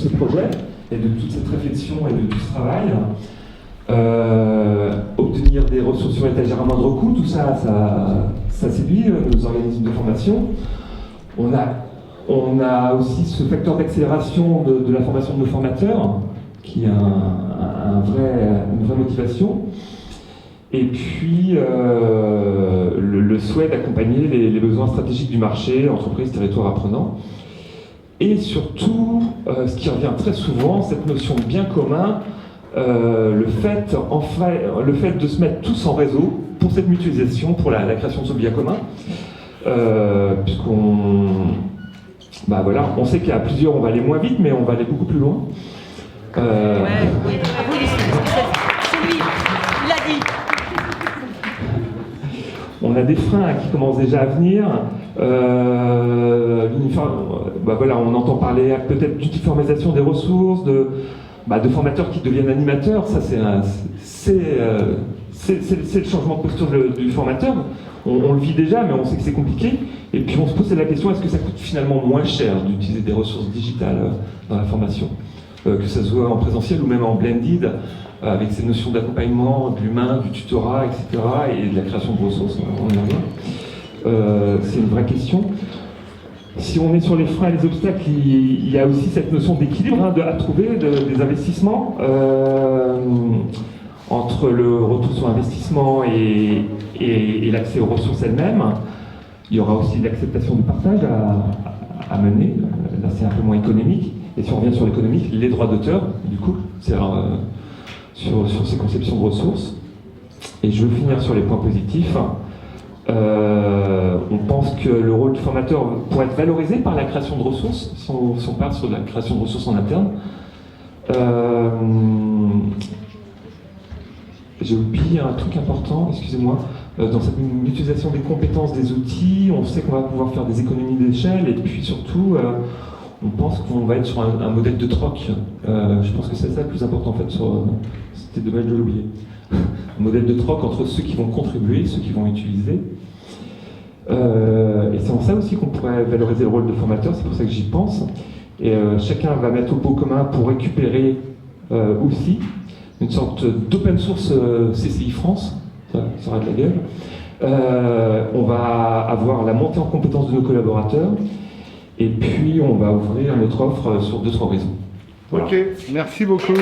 ce projet et de toute cette réflexion et de tout ce travail. Obtenir des ressources sur étagère à moindre coût, tout ça, ça séduit nos organismes de formation. On a aussi ce facteur d'accélération de la formation de nos formateurs, qui a une vraie motivation. Et puis, le souhait d'accompagner les besoins stratégiques du marché, entreprises, territoires apprenants. Et surtout, ce qui revient très souvent, cette notion de bien commun, le fait de se mettre tous en réseau pour cette mutualisation, pour la création de ce bien commun, on sait qu'à plusieurs on va aller moins vite, mais on va aller beaucoup plus loin. Oui, c'est lui, il l'a dit. On a des freins qui commencent déjà à venir. On entend parler peut-être d'uniformisation des ressources, de formateurs qui deviennent animateurs. Ça, c'est le changement de posture du formateur. On le vit déjà, mais on sait que c'est compliqué. Et puis on se pose la question, est-ce que ça coûte finalement moins cher d'utiliser des ressources digitales dans la formation, que ce soit en présentiel ou même en blended, avec ces notions d'accompagnement, de l'humain, du tutorat, etc., et de la création de ressources, on y revient. C'est une vraie question. Si on est sur les freins et les obstacles, il y a aussi cette notion d'équilibre à trouver, des investissements, entre le retour sur investissement et l'accès aux ressources elles-mêmes. Il y aura aussi l'acceptation du partage à mener. Là, c'est un peu moins économique. Et si on revient sur l'économique, les droits d'auteur, du coup, sur ces conceptions de ressources. Et je veux finir sur les points positifs. On pense que le rôle du formateur pourrait être valorisé par la création de ressources, si on part sur la création de ressources en interne. J'ai oublié un truc important, excusez-moi. Dans cette mutualisation des compétences, des outils, on sait qu'on va pouvoir faire des économies d'échelle, et puis surtout, on pense qu'on va être sur un modèle de troc. Je pense que c'est ça le plus important en fait. C'était dommage de l'oublier. Un modèle de troc entre ceux qui vont contribuer, ceux qui vont utiliser. Et c'est en ça aussi qu'on pourrait valoriser le rôle de formateur, c'est pour ça que j'y pense. Et chacun va mettre au pot commun pour récupérer aussi une sorte d'open source CCI France, ça aura de la gueule. On va avoir la montée en compétence de nos collaborateurs, et puis on va ouvrir notre offre sur d'autres horizons. Voilà. Ok, merci beaucoup.